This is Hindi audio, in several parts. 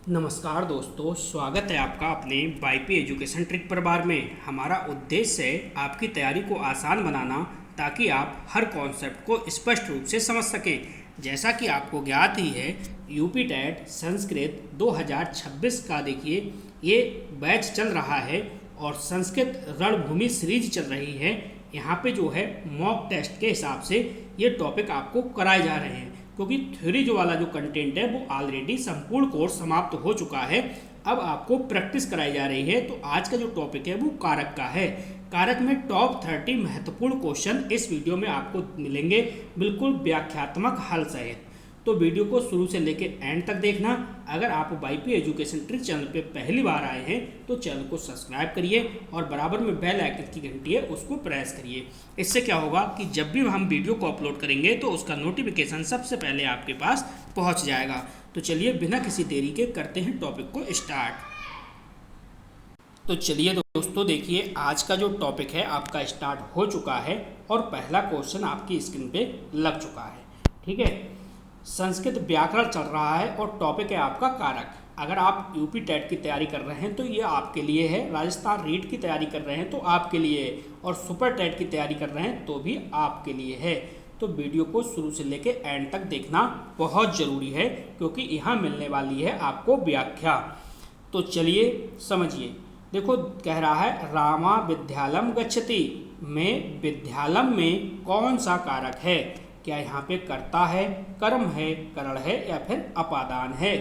नमस्कार दोस्तों, स्वागत है आपका अपने वाईपी एजुकेशन ट्रिक परिवार में। हमारा उद्देश्य है आपकी तैयारी को आसान बनाना ताकि आप हर कॉन्सेप्ट को स्पष्ट रूप से समझ सकें। जैसा कि आपको ज्ञात ही है, यूपी टेट संस्कृत 2026 का देखिए ये बैच चल रहा है और संस्कृत रणभूमि सीरीज चल रही है। यहाँ पे जो है मॉक टेस्ट के हिसाब से ये टॉपिक आपको कराए जा रहे हैं, क्योंकि थ्योरी जो वाला जो कंटेंट है वो ऑलरेडी संपूर्ण कोर्स समाप्त हो चुका है। अब आपको प्रैक्टिस कराई जा रही है। तो आज का जो टॉपिक है वो कारक का है। कारक में टॉप 30 महत्वपूर्ण क्वेश्चन इस वीडियो में आपको मिलेंगे, बिल्कुल व्याख्यात्मक हल सहित। तो वीडियो को शुरू से लेकर एंड तक देखना। अगर आप वाईपी एजुकेशन ट्रिक चैनल पे पहली बार आए हैं तो चैनल को सब्सक्राइब करिए और बराबर में बेल आइकन की घंटी है उसको प्रेस करिए। इससे क्या होगा कि जब भी हम वीडियो को अपलोड करेंगे तो उसका नोटिफिकेशन सबसे पहले आपके पास पहुंच जाएगा। तो चलिए बिना किसी देरी के करते हैं टॉपिक को स्टार्ट। तो चलिए दोस्तों, देखिए आज का जो टॉपिक है आपका स्टार्ट हो चुका है और पहला क्वेश्चन आपकी स्क्रीन पे लग चुका है। ठीक है, संस्कृत व्याकरण चल रहा है और टॉपिक है आपका कारक। अगर आप यूपी टेट की तैयारी कर रहे हैं तो ये आपके लिए है, राजस्थान रीट की तैयारी कर रहे हैं तो आपके लिए है, और सुपर टेट की तैयारी कर रहे हैं तो भी आपके लिए है। तो वीडियो को शुरू से लेकर एंड तक देखना बहुत ज़रूरी है, क्योंकि यहाँ मिलने वाली है आपको व्याख्या। तो चलिए समझिए। देखो, कह रहा है रामा विद्यालम गच्छति में विद्यालम में कौन सा कारक है। क्या यहाँ पे कर्ता है, कर्म है, करण है या फिर अपादान है।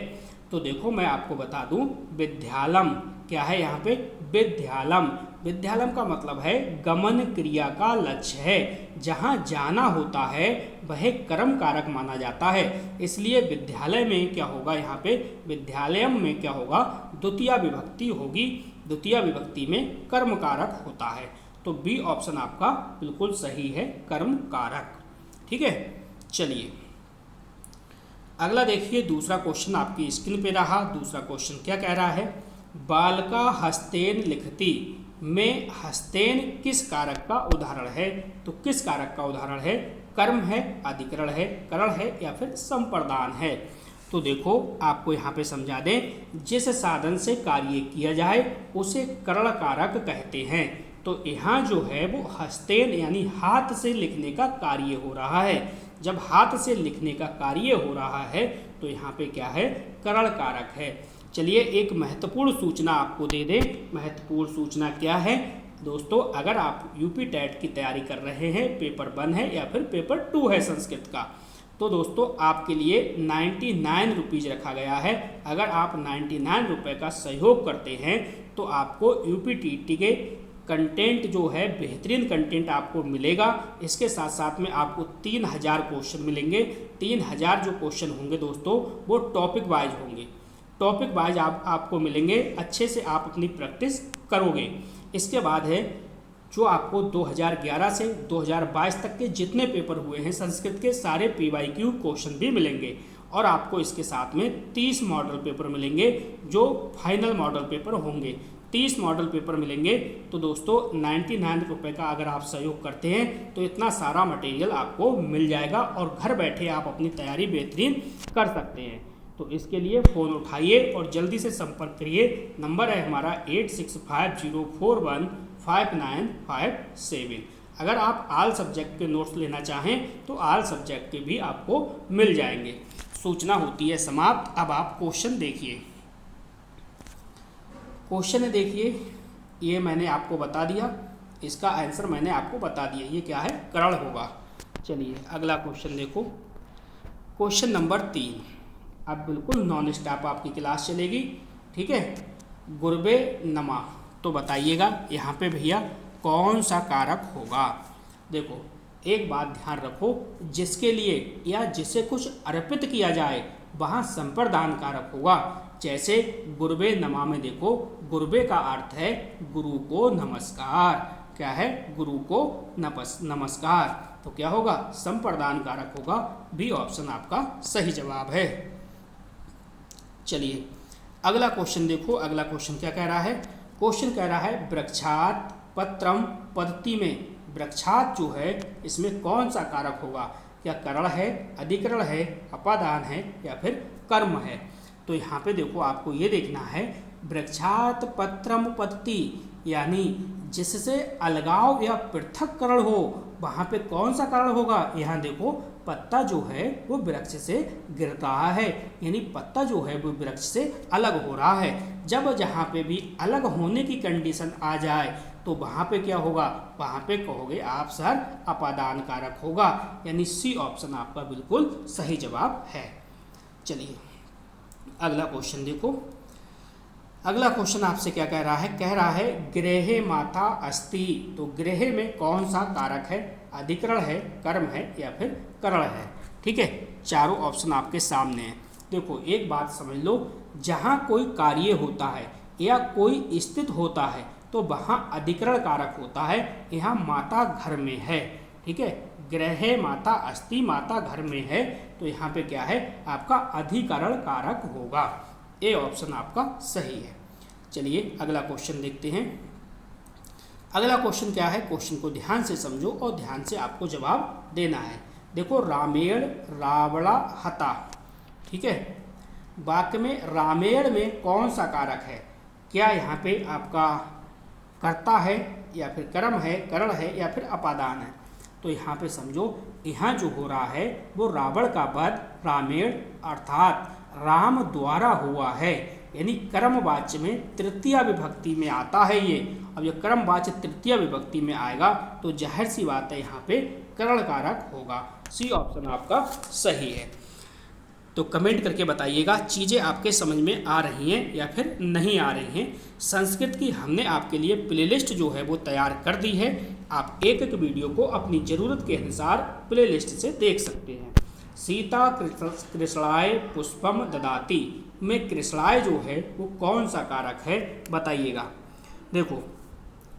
तो देखो मैं आपको बता दूं, विद्यालम क्या है यहाँ पे, विद्यालम। विद्यालम का मतलब है गमन क्रिया का लक्ष्य है। जहाँ जाना होता है वह कर्म कारक माना जाता है। इसलिए विद्यालय में क्या होगा, यहाँ पे विद्यालयम में क्या होगा, द्वितीय विभक्ति होगी। द्वितीय विभक्ति में कर्म कारक होता है। तो बी ऑप्शन आपका बिल्कुल सही है, कर्म कारक। ठीक है, चलिए अगला देखिए। दूसरा क्वेश्चन आपकी स्क्रीन पे रहा। दूसरा क्वेश्चन क्या कह रहा है, बालका हस्तेन लिखती में हस्तेन किस कारक का उदाहरण है। तो किस कारक का उदाहरण है, कर्म है, अधिकरण है, करण है या फिर संप्रदान है। तो देखो आपको यहाँ पे समझा दें, जिस साधन से कार्य किया जाए उसे करण कारक कहते हैं। तो यहाँ जो है वो हस्तेन यानी हाथ से लिखने का कार्य हो रहा है। जब हाथ से लिखने का कार्य हो रहा है तो यहाँ पे क्या है, करण कारक है। चलिए एक महत्वपूर्ण सूचना आपको दे दें। महत्वपूर्ण सूचना क्या है दोस्तों, अगर आप यूपी टेट की तैयारी कर रहे हैं, पेपर 1 है या फिर पेपर 2 है संस्कृत का, तो दोस्तों आपके लिए 99 रुपीज़ रखा गया है। अगर आप 99 रुपये का सहयोग करते हैं तो आपको यूपी टीटी के कंटेंट जो है, बेहतरीन कंटेंट आपको मिलेगा। इसके साथ साथ में आपको 3000 क्वेश्चन मिलेंगे। 3000 जो क्वेश्चन होंगे दोस्तों वो टॉपिक वाइज होंगे। टॉपिक वाइज आपको मिलेंगे। अच्छे से आप अपनी प्रैक्टिस करोगे। इसके बाद है जो आपको 2011 से 2022 तक के जितने पेपर हुए हैं संस्कृत के, सारे PYQ क्वेश्चन भी मिलेंगे। और आपको इसके साथ में 30 मॉडल पेपर मिलेंगे जो फाइनल मॉडल पेपर होंगे। 30 मॉडल पेपर मिलेंगे। तो दोस्तों 99 रुपये का अगर आप सहयोग करते हैं तो इतना सारा मटेरियल आपको मिल जाएगा और घर बैठे आप अपनी तैयारी बेहतरीन कर सकते हैं। तो इसके लिए फ़ोन उठाइए और जल्दी से संपर्क करिए। नंबर है हमारा 8650415957। अगर आप आल सब्जेक्ट के नोट्स लेना चाहें तो आल सब्जेक्ट के भी आपको मिल जाएंगे। सूचना होती है समाप्त। अब आप क्वेश्चन देखिए। क्वेश्चन है, देखिए ये मैंने आपको बता दिया, इसका आंसर मैंने आपको बता दिया, ये क्या है, करण होगा। चलिए अगला क्वेश्चन देखो। Question number 3। अब बिल्कुल नॉन स्टॉप आपकी क्लास चलेगी। ठीक है, गुरबे नमा। तो बताइएगा यहाँ पे भैया कौन सा कारक होगा। देखो एक बात ध्यान रखो, जिसके लिए या जिसे कुछ अर्पित किया जाए वहाँ संप्रदान कारक होगा। जैसे गुरबे नमा में देखो, गुरबे का अर्थ है गुरु को नमस्कार। क्या है, गुरु को नमस्कार। तो क्या होगा, संप्रदान कारक होगा। बी ऑप्शन आपका सही जवाब है। चलिए अगला क्वेश्चन देखो। अगला क्वेश्चन क्या कह रहा है, क्वेश्चन कह रहा है वृक्षात पत्रम पद्धति में वृक्षात जो है इसमें कौन सा कारक होगा। क्या करण है, अधिकरण है, अपादान है या फिर कर्म है। तो यहाँ पे देखो आपको ये देखना है वृक्षात पत्रमुपत्ति, यानी जिससे अलगाव या पृथक्करण हो वहाँ पे कौन सा कारण होगा। यहाँ देखो पत्ता जो है वो वृक्ष से गिर रहा है, यानी पत्ता जो है वो वृक्ष से अलग हो रहा है। जब जहाँ पे भी अलग होने की कंडीशन आ जाए तो वहाँ पे क्या होगा, वहाँ पे कहोगे आप सर अपादान कारक होगा, यानी सी ऑप्शन आपका बिल्कुल सही जवाब है। चलिए अगला क्वेश्चन देखो। अगला क्वेश्चन आपसे क्या कह रहा है, कह रहा है गृहे माता अस्ति। तो गृह में कौन सा कारक है, अधिकरण है, कर्म है या फिर करण है। ठीक है, चारों ऑप्शन आपके सामने हैं। देखो एक बात समझ लो, जहाँ कोई कार्य होता है या कोई स्थित होता है तो वहाँ अधिकरण कारक होता है। यहाँ माता घर में है, ठीक है, गृहे माता अस्ति, माता घर में है, तो यहाँ पे क्या है आपका अधिकरण कारक होगा। ए ऑप्शन आपका सही है। चलिए अगला क्वेश्चन देखते हैं। अगला क्वेश्चन क्या है, क्वेश्चन को ध्यान से समझो और ध्यान से आपको जवाब देना है। देखो रामेण रावणा हता, ठीक है, वाक्य में रामेण में कौन सा कारक है, क्या यहाँ पे आपका कर्ता है या फिर कर्म है, करण है या फिर अपादान है। तो यहाँ पे समझो, यहाँ जो हो रहा है वो रावण का वध रामेण अर्थात राम द्वारा हुआ है, यानी कर्मवाच्य में तृतीया विभक्ति में आता है ये। अब ये कर्मवाच्य तृतीया विभक्ति में आएगा तो जाहिर सी बात है यहाँ पे करण कारक होगा। सी ऑप्शन आपका सही है। तो कमेंट करके बताइएगा चीज़ें आपके समझ में आ रही हैं या फिर नहीं आ रही हैं। संस्कृत की हमने आपके लिए प्लेलिस्ट जो है वो तैयार कर दी है। आप एक एक वीडियो को अपनी ज़रूरत के अनुसार प्लेलिस्ट से देख सकते हैं। सीता कृष्णाय पुष्पम ददाति में कृष्णाय जो है वो कौन सा कारक है बताइएगा। देखो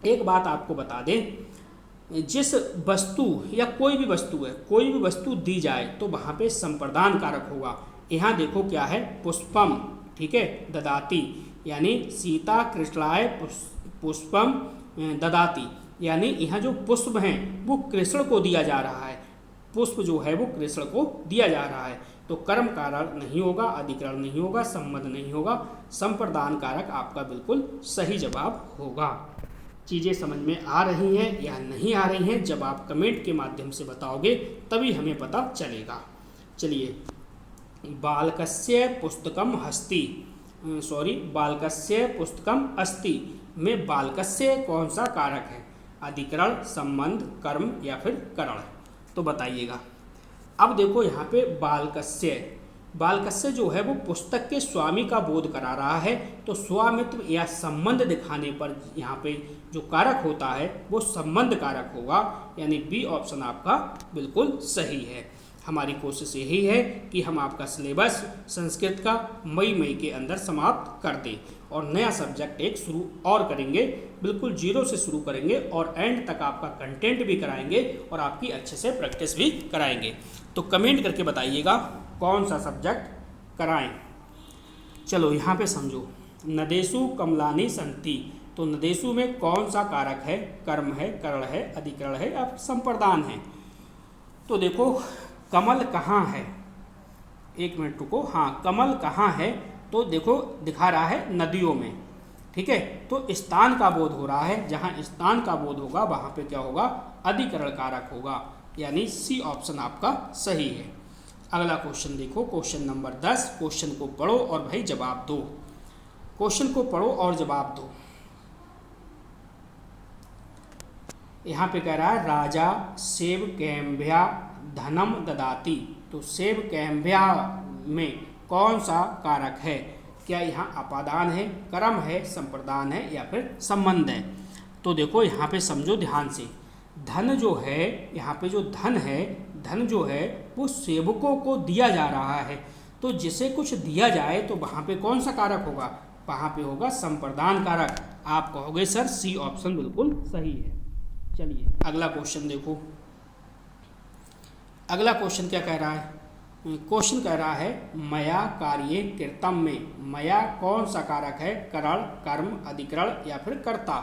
एक बात आपको बता दें, जिस वस्तु या कोई भी वस्तु है, कोई भी वस्तु दी जाए तो वहाँ पे संप्रदान कारक होगा। यहाँ देखो क्या है पुष्पम, ठीक है, ददाति, यानी सीता कृष्णाय पुष्पम ददाति, यानी यहाँ जो पुष्प हैं वो कृष्ण को दिया जा रहा है, पुष्प जो है वो कृष्ण को दिया जा रहा है। तो कर्म कारक नहीं होगा, अधिकरण नहीं होगा, संबंध नहीं होगा, संप्रदान कारक आपका बिल्कुल सही जवाब होगा। चीज़ें समझ में आ रही हैं या नहीं आ रही हैं, जब आप कमेंट के माध्यम से बताओगे तभी हमें पता चलेगा। चलिए बालकस्य पुस्तकम हस्ति, बालकस्य पुस्तकम अस्ति में बालकस्य कौन सा कारक है, अधिकरण, संबंध, कर्म या फिर करण, तो बताइएगा। अब देखो यहाँ पे बालकस्य जो है वो पुस्तक के स्वामी का बोध करा रहा है, तो स्वामित्व या संबंध दिखाने पर यहाँ पे जो कारक होता है वो संबंध कारक होगा, यानी बी ऑप्शन आपका बिल्कुल सही है। हमारी कोशिश यही है कि हम आपका सिलेबस संस्कृत का मई के अंदर समाप्त कर दें और नया सब्जेक्ट एक शुरू और करेंगे, बिल्कुल जीरो से शुरू करेंगे और एंड तक आपका कंटेंट भी कराएंगे और आपकी अच्छे से प्रैक्टिस भी कराएंगे। तो कमेंट करके बताइएगा कौन सा सब्जेक्ट कराएं। चलो यहाँ पे समझो, नदेशु कमलानी संति, तो नदेशु में कौन सा कारक है, कर्म है, करण है, अधिकरण है या संप्रदान है। तो देखो कमल कहाँ है, एक मिनट रुको, हाँ कमल कहाँ है, तो देखो दिखा रहा है नदियों में, ठीक है, तो स्थान का बोध हो रहा है, जहाँ स्थान का बोध होगा वहाँ पे क्या होगा, अधिकरण कारक होगा, यानी सी ऑप्शन आपका सही है। अगला क्वेश्चन देखो, क्वेश्चन नंबर 10। क्वेश्चन को पढ़ो और भाई जवाब दो, क्वेश्चन को पढ़ो और जवाब दो। यहाँ पे कह रहा है राजा सेव कैम्भ्या धनम ददाति, तो सेव कैम्भ्या में कौन सा कारक है, क्या यहाँ अपादान है, कर्म है, संप्रदान है या फिर संबंध है। तो देखो यहाँ पे समझो ध्यान से, धन जो है, यहाँ पे जो धन है, धन जो है वो सेवकों को दिया जा रहा है, तो जिसे कुछ दिया जाए तो वहाँ पे कौन सा कारक होगा, वहाँ पे होगा संप्रदान कारक। आप कहोगे सर सी ऑप्शन बिल्कुल सही है। चलिए अगला क्वेश्चन देखो, अगला क्वेश्चन क्या कह रहा है, क्वेश्चन कह रहा है मया कार्ये कृतम में मया कौन सा कारक है, करण, कर्म, अधिकरण या फिर कर्ता।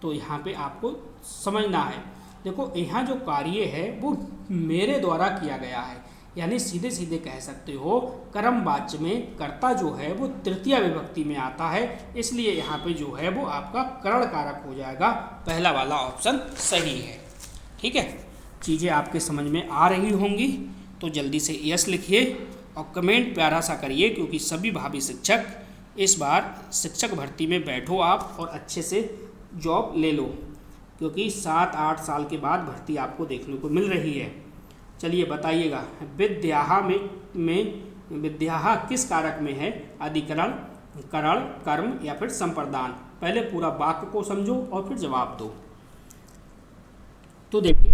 तो यहाँ पे आपको समझना है, देखो यहाँ जो कार्य है वो मेरे द्वारा किया गया है, यानी सीधे सीधे कह सकते हो कर्म वाच्य में कर्ता जो है वो तृतीया विभक्ति में आता है, इसलिए यहाँ पे जो है वो आपका करण कारक हो जाएगा। पहला वाला ऑप्शन सही है। ठीक है, चीज़ें आपके समझ में आ रही होंगी तो जल्दी से यस लिखिए और कमेंट प्यारा सा करिए, क्योंकि सभी भावी शिक्षक इस बार शिक्षक भर्ती में बैठो आप और अच्छे से जॉब ले लो, क्योंकि 7-8 साल के बाद भर्ती आपको देखने को मिल रही है। चलिए बताइएगा, विद्याहा में विद्याहा किस कारक में है? अधिकरण, करण, कर्म या फिर संप्रदान? पहले पूरा वाक्य को समझो और फिर जवाब दो। तो देखिए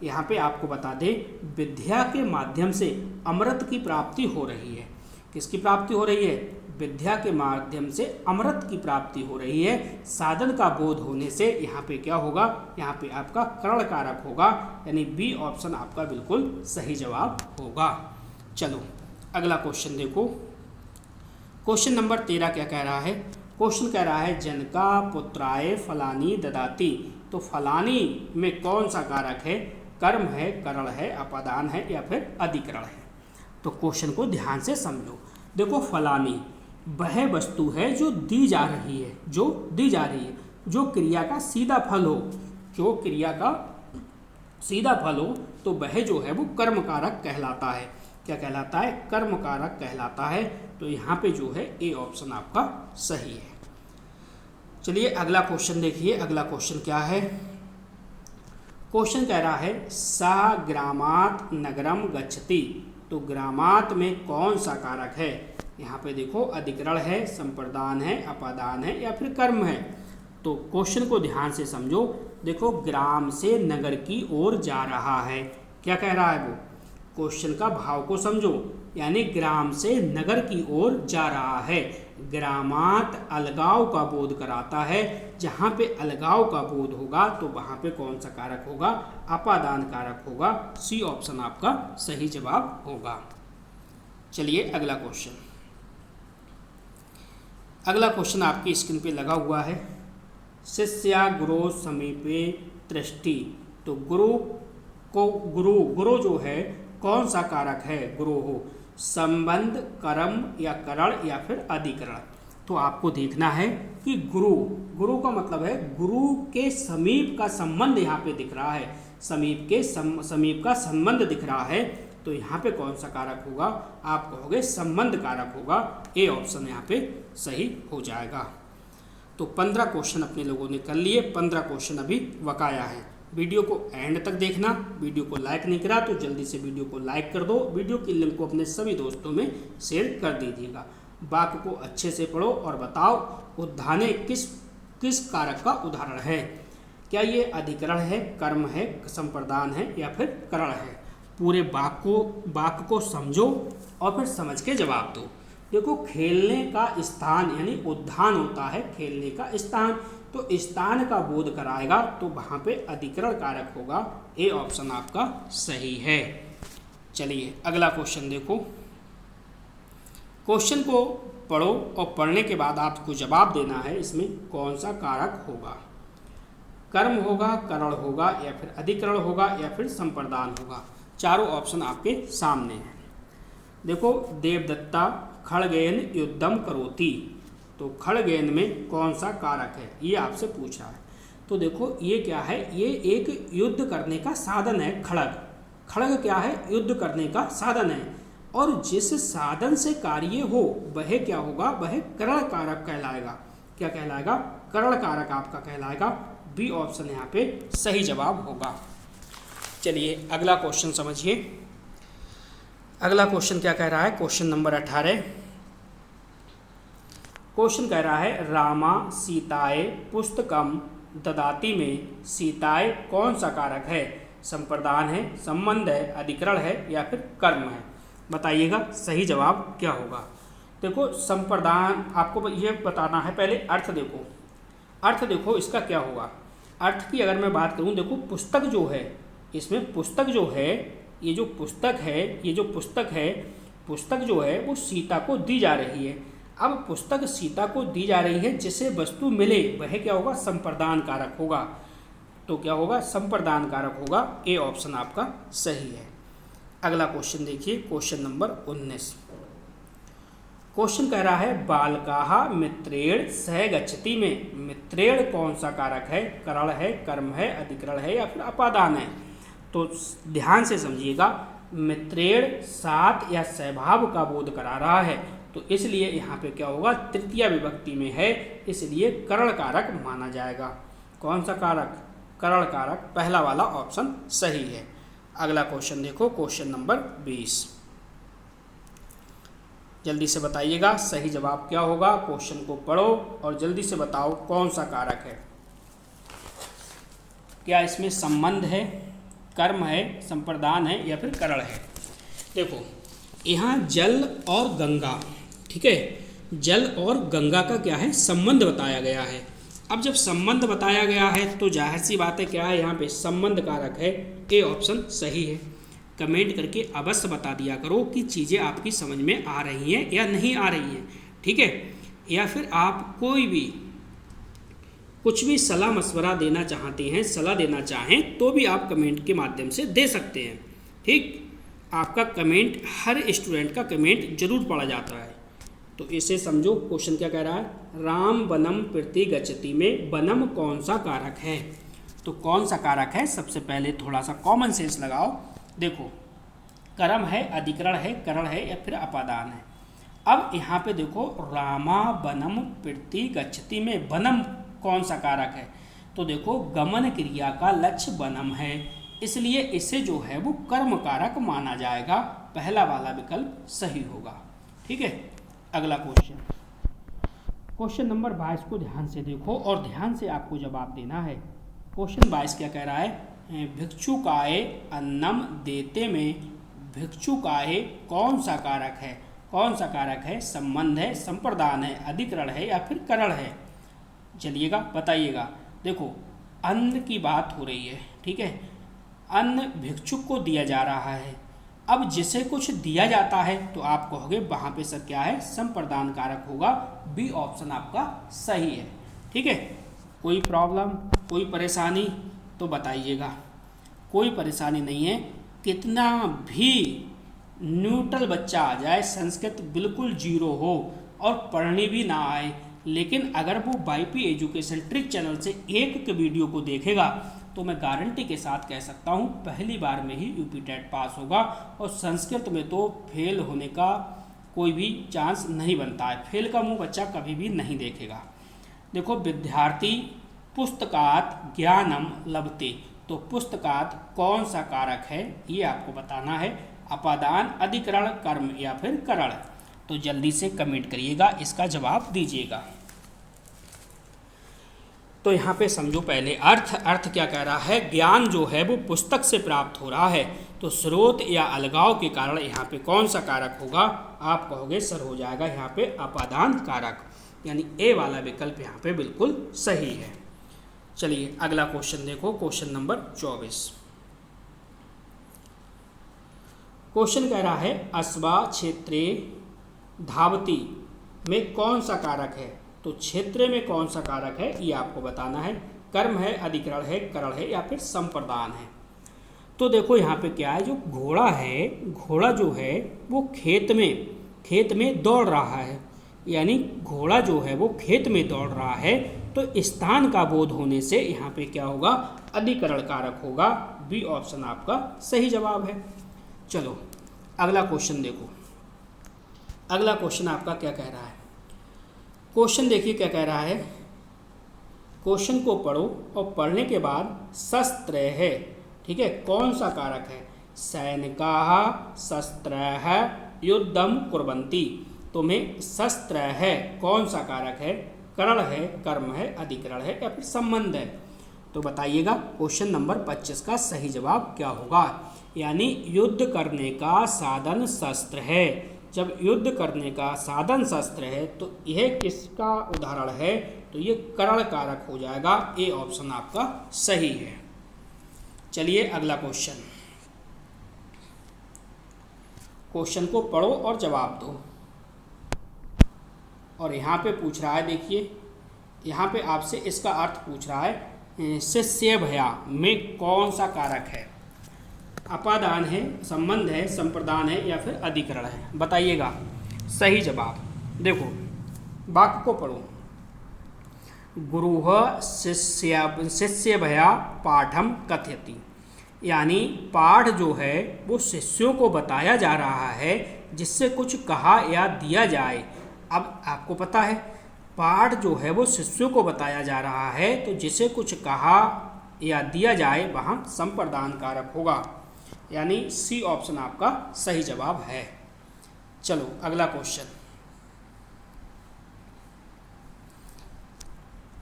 यहाँ पे आपको बता दें, विद्या के माध्यम से अमृत की प्राप्ति हो रही है। किसकी प्राप्ति हो रही है? विद्या के माध्यम से अमृत की प्राप्ति हो रही है। साधन का बोध होने से यहाँ पे क्या होगा? यहाँ पे आपका करण कारक होगा, यानी बी ऑप्शन आपका बिल्कुल सही जवाब होगा। चलो अगला क्वेश्चन देखो। क्वेश्चन नंबर 13 क्या कह रहा है? क्वेश्चन कह रहा है जनका पुत्राय फलानी ददाती। तो फलानी में कौन सा कारक है? कर्म है, करण है, अपादान है या फिर अधिकरण है? तो क्वेश्चन को ध्यान से समझो। देखो फलानी वह वस्तु है जो दी जा रही है, जो दी जा रही है, जो क्रिया का सीधा फल हो, जो क्रिया का सीधा फल हो, तो वह जो है वो कर्म कारक कहलाता है। क्या कहलाता है? कर्म कारक कहलाता है। तो यहाँ पे जो है ए ऑप्शन आपका सही है। चलिए अगला क्वेश्चन देखिए। अगला क्वेश्चन क्या है? क्वेश्चन कह रहा है सा ग्रामात नगरम गच्छति। तो ग्रामात में कौन सा कारक है? यहाँ पे देखो अधिकरण है, संप्रदान है, अपादान है या फिर कर्म है। तो क्वेश्चन को ध्यान से समझो। देखो ग्राम से नगर की ओर जा रहा है। क्या कह रहा है वो? क्वेश्चन का भाव को समझो, यानी ग्राम से नगर की ओर जा रहा है। ग्रामात अलगाव का बोध कराता है। जहाँ पे अलगाव का बोध होगा तो वहाँ पे कौन सा कारक होगा? अपादान कारक होगा। सी ऑप्शन आपका सही जवाब होगा। चलिए अगला क्वेश्चन। अगला क्वेश्चन आपकी स्क्रीन पे लगा हुआ है। शिष्या गुरु समीपे दृष्टि। तो गुरु जो है कौन सा कारक है? गुरु हो संबंध, कर्म या करण या फिर अधिकरण? तो आपको देखना है कि गुरु का मतलब है गुरु के समीप का संबंध यहाँ पे दिख रहा है। समीप का संबंध दिख रहा है। तो यहाँ पे कौन सा कारक होगा? आप कहोगे संबंध कारक होगा। ए ऑप्शन यहाँ पे सही हो जाएगा। तो 15 क्वेश्चन अपने लोगों ने कर लिए। 15 क्वेश्चन अभी बकाया है। वीडियो को एंड तक देखना। वीडियो को लाइक नहीं करा तो जल्दी से वीडियो को लाइक कर दो। वीडियो की लिंक को अपने सभी दोस्तों में शेयर कर दीजिएगा। वाक्य को अच्छे से पढ़ो और बताओ उद्धाने किस कारक का उदाहरण है। क्या ये अधिकरण है, कर्म है, संप्रदान है या फिर करण है? पूरे वाक्य को समझो और फिर समझ के जवाब दो। देखो खेलने का स्थान यानी उद्यान होता है खेलने का स्थान, तो स्थान का बोध कराएगा तो वहाँ पे अधिकरण कारक होगा। ए ऑप्शन आपका सही है। चलिए अगला क्वेश्चन देखो। क्वेश्चन को पढ़ो और पढ़ने के बाद आपको जवाब देना है इसमें कौन सा कारक होगा। कर्म होगा, करण होगा या फिर अधिकरण होगा या फिर संप्रदान होगा? चारों ऑप्शन आपके सामने हैं। देखो देवदत्ता खड़गेन युद्धम करोति। तो खड़गेन में कौन सा कारक है ये आपसे पूछ रहा है। तो देखो ये क्या है? ये एक युद्ध करने का साधन है। खड़ग क्या है? युद्ध करने का साधन है। और जिस साधन से कार्य हो वह क्या होगा? वह करण कारक कहलाएगा। क्या कहलाएगा? करण कारक आपका कहलाएगा। बी ऑप्शन यहाँ पे सही जवाब होगा। चलिए अगला क्वेश्चन समझिए। अगला क्वेश्चन क्या कह रहा है? Question number 18। क्वेश्चन कह रहा है रामा सीताए पुस्तकम ददाती में सीताए कौन सा कारक है? संप्रदान है, संबंध है, अधिकरण है या फिर कर्म है? बताइएगा सही जवाब क्या होगा। देखो संप्रदान आपको ये बताना है। पहले अर्थ देखो। अर्थ देखो इसका क्या होगा। अर्थ की अगर मैं बात करूं, देखो पुस्तक जो है, इसमें पुस्तक जो है, ये जो पुस्तक जो है वो सीता को दी जा रही है। अब पुस्तक सीता को दी जा रही है, जिसे वस्तु मिले वह क्या होगा? संप्रदान कारक होगा। तो क्या होगा? संप्रदान कारक होगा। ए ऑप्शन आपका सही है। अगला क्वेश्चन देखिए, क्वेश्चन नंबर 19। क्वेश्चन कह रहा है बालकाः मित्रेण सह गच्छति में मित्रेण कौन सा कारक है? करण है, कर्म है, अधिकरण है या फिर अपादान है? तो ध्यान से समझिएगा, मित्रेण साथ या सहभाव का बोध करा रहा है, तो इसलिए यहाँ पे क्या होगा, तृतीया विभक्ति में है, इसलिए करण कारक माना जाएगा। कौन सा कारक? करण कारक, पहला वाला ऑप्शन सही है। अगला क्वेश्चन देखो, क्वेश्चन नंबर 20। जल्दी से बताइएगा सही जवाब क्या होगा। क्वेश्चन को पढ़ो और जल्दी से बताओ कौन सा कारक है। क्या इसमें संबंध है, कर्म है, संप्रदान है या फिर करण है? देखो यहाँ जल और गंगा, ठीक है, जल और गंगा का क्या है, संबंध बताया गया है। अब जब संबंध बताया गया है तो जाहिर सी बात है क्या है, यहाँ पे संबंध कारक है। ए ऑप्शन सही है। कमेंट करके अवश्य बता दिया करो कि चीज़ें आपकी समझ में आ रही हैं या नहीं आ रही हैं, ठीक है। या फिर आप कोई भी कुछ भी सलाह मशवरा देना चाहते हैं, सलाह देना चाहें तो भी आप कमेंट के माध्यम से दे सकते हैं, ठीक। आपका कमेंट, हर स्टूडेंट का कमेंट जरूर पढ़ा जाता है। तो इसे समझो, क्वेश्चन क्या कह रहा है, राम वनम प्रति गच्छति में वनम कौन सा कारक है? तो कौन सा कारक है, सबसे पहले थोड़ा सा कॉमन सेंस लगाओ। देखो कर्म है, अधिकरण है, करण है या फिर अपादान है। अब यहाँ पे देखो रामा वनम प्रति गच्छति में वनम कौन सा कारक है? तो देखो गमन क्रिया का लक्ष्य वनम है, इसलिए इसे जो है वो कर्म कारक माना जाएगा। पहला वाला विकल्प सही होगा, ठीक है। अगला क्वेश्चन, क्वेश्चन नंबर 22 को ध्यान से देखो और ध्यान से आपको जवाब देना है। क्वेश्चन 22 क्या कह रहा है, भिक्षुकाय अन्नम देते में भिक्षुकाय कौन सा कारक है? कौन सा कारक है? संबंध है, संप्रदान है, अधिकरण है या फिर करण है? चलिएगा बताइएगा। देखो अन्न की बात हो रही है, ठीक है, अन्न भिक्षुक को दिया जा रहा है। अब जिसे कुछ दिया जाता है तो आप कहोगे वहाँ पे सर क्या है, संप्रदान कारक होगा। बी ऑप्शन आपका सही है, ठीक है। कोई प्रॉब्लम, कोई परेशानी तो बताइएगा। कोई परेशानी नहीं है, कितना भी न्यूट्रल बच्चा आ जाए, संस्कृत बिल्कुल जीरो हो और पढ़ने भी ना आए, लेकिन अगर वो वाईपी एजुकेशन ट्रिक चैनल से एक वीडियो को देखेगा तो मैं गारंटी के साथ कह सकता हूँ पहली बार में ही यूपी टेट पास होगा। और संस्कृत में तो फेल होने का कोई भी चांस नहीं बनता है, फेल का मुंह बच्चा कभी भी नहीं देखेगा। देखो विद्यार्थी पुस्तकात ज्ञानम लभते, तो पुस्तकात कौन सा कारक है ये आपको बताना है। अपादान, अधिकरण, कर्म या फिर करण? तो जल्दी से कमेंट करिएगा, इसका जवाब दीजिएगा। तो यहाँ पे समझो पहले अर्थ क्या कह रहा है, ज्ञान जो है वो पुस्तक से प्राप्त हो रहा है, तो स्रोत या अलगाव के कारण यहाँ पे कौन सा कारक होगा? आप कहोगे सर हो जाएगा यहाँ पे अपादान कारक, यानी ए वाला विकल्प यहाँ पे बिल्कुल सही है। चलिए अगला क्वेश्चन देखो, क्वेश्चन नंबर 24। क्वेश्चन कह रहा है अस्वा क्षेत्रे धावती में कौन सा कारक है? तो क्षेत्र में कौन सा कारक है ये आपको बताना है। कर्म है, अधिकरण है, करण है या फिर संप्रदान है? तो देखो यहाँ पे क्या है, जो घोड़ा है, घोड़ा जो है वो खेत में दौड़ रहा है, यानी घोड़ा जो है वो खेत में दौड़ रहा है, तो स्थान का बोध होने से यहाँ पे क्या होगा, अधिकरण कारक होगा। बी ऑप्शन आपका सही जवाब है। चलो अगला क्वेश्चन देखो, अगला क्वेश्चन आपका क्या कह रहा है। क्वेश्चन देखिए क्या कह रहा है, क्वेश्चन को पढ़ो और पढ़ने के बाद शस्त्र है, ठीक है, कौन सा कारक है? सैनिकाः शस्त्रैः युद्धं कुर्वन्ति, तो में शस्त्र है कौन सा कारक है? करण है, कर्म है, अधिकरण है या फिर संबंध है? तो बताइएगा क्वेश्चन नंबर 25 का सही जवाब क्या होगा। यानी युद्ध करने का साधन शस्त्र है। जब युद्ध करने का साधन शस्त्र है तो यह किसका उदाहरण है? तो ये करण कारक हो जाएगा। ए ऑप्शन आपका सही है। चलिए अगला क्वेश्चन, क्वेश्चन को पढ़ो और जवाब दो। और यहाँ पे पूछ रहा है, देखिए यहाँ पे आपसे इसका अर्थ पूछ रहा है, शिष्य भया में कौन सा कारक है? अपादान है, संबंध है, संप्रदान है या फिर अधिकरण है? बताइएगा सही जवाब। देखो वाक्य को पढ़ो। गुरुः शिष्यभ्या पाठम कथयति, यानी पाठ जो है वो शिष्यों को बताया जा रहा है जिससे कुछ कहा या दिया जाए। अब आपको पता है पाठ जो है वो शिष्यों को बताया जा रहा है, तो जिसे कुछ कहा या दिया जाए वहाँ संप्रदान कारक होगा, यानी सी ऑप्शन आपका सही जवाब है। चलो अगला क्वेश्चन।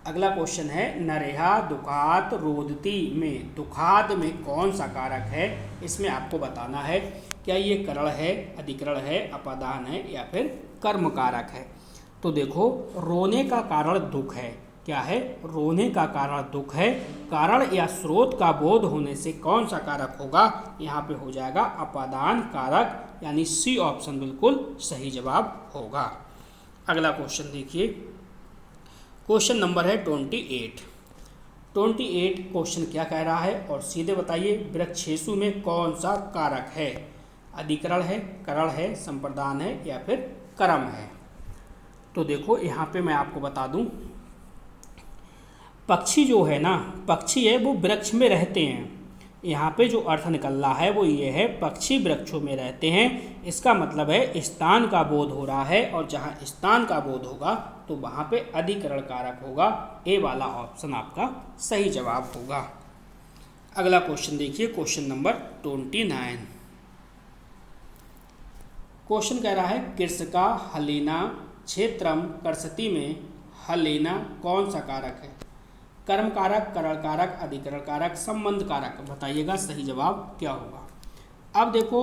अगला क्वेश्चन है नरेहा दुखात रोदती में दुखात में कौन सा कारक है? इसमें आपको बताना है क्या ये करण है, अधिकरण है, अपादान है या फिर कर्म कारक है। तो देखो रोने का कारण दुख है। क्या है? रोने का कारण दुख है। कारण या स्रोत का बोध होने से कौन सा कारक होगा? यहाँ पे हो जाएगा अपादान कारक, यानी सी ऑप्शन बिल्कुल सही जवाब होगा। अगला क्वेश्चन देखिए, क्वेश्चन नंबर है 28। क्वेश्चन क्या कह रहा है और सीधे बताइए वृक्षेशु में कौन सा कारक है? अधिकरण है, करण है, संप्रदान है या फिर कर्म है? तो देखो यहाँ पे मैं आपको बता दूं, पक्षी जो है ना, पक्षी है वो वृक्ष में रहते हैं। यहाँ पे जो अर्थ निकल रहा है वो ये है पक्षी वृक्षों में रहते हैं। इसका मतलब है स्थान का बोध हो रहा है, और जहाँ स्थान का बोध होगा तो वहाँ पे अधिकरण कारक होगा। ए वाला ऑप्शन आपका सही जवाब होगा। अगला क्वेश्चन देखिए, क्वेश्चन नंबर 29। क्वेश्चन कह रहा है कृषका हलेना क्षेत्रम कर्षति में हलेना कौन सा कारक है? कर्म कारक, करण कारक, अधिकरण कारक, संबंध कारक? बताइएगा सही जवाब क्या होगा। अब देखो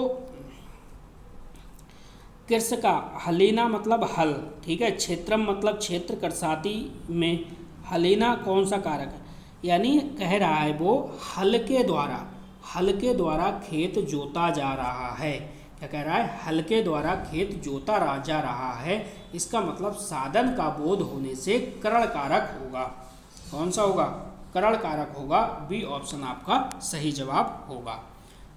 कृषका, हलेना मतलब हल, ठीक है, क्षेत्रम मतलब क्षेत्र, कर्षाती में हलेना कौन सा कारक है? यानी कह रहा है वो हल के द्वारा खेत जोता जा रहा है। क्या कह रहा है? हल के द्वारा खेत जोता जा रहा है। इसका मतलब साधन का बोध होने से करण कारक होगा। कौन सा होगा? करण कारक होगा। बी ऑप्शन आपका सही जवाब होगा।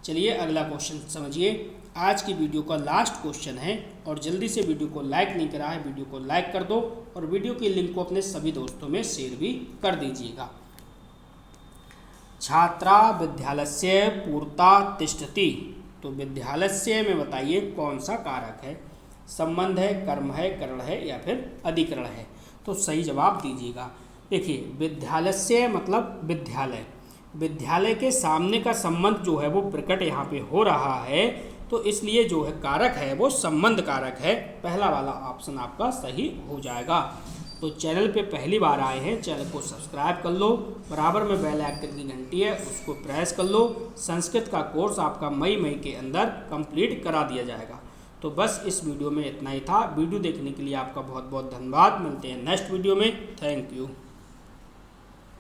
चलिए अगला क्वेश्चन समझिए। आज की वीडियो का लास्ट क्वेश्चन है, और जल्दी से वीडियो को लाइक नहीं करा है वीडियो को लाइक कर दो, और वीडियो की लिंक को अपने सभी दोस्तों में शेयर भी कर दीजिएगा। छात्रा विद्यालस्य पूर्ता तिष्ठति, तो विद्यालस्य में बताइए कौन सा कारक है? संबंध है, कर्म है, करण है या फिर अधिकरण है? तो सही जवाब दीजिएगा। देखिए विद्यालस्य मतलब विद्यालय, विद्यालय के सामने का संबंध जो है वो प्रकट यहाँ पे हो रहा है, तो इसलिए जो है कारक है वो संबंध कारक है। पहला वाला ऑप्शन आपका सही हो जाएगा। तो चैनल पे पहली बार आए हैं, चैनल को सब्सक्राइब कर लो, बराबर में बेल आइकन की घंटी है उसको प्रेस कर लो। संस्कृत का कोर्स आपका मई के अंदर कंप्लीट करा दिया जाएगा। तो बस इस वीडियो में इतना ही था। वीडियो देखने के लिए आपका बहुत बहुत धन्यवाद। मिलते हैं नेक्स्ट वीडियो में। Thank you.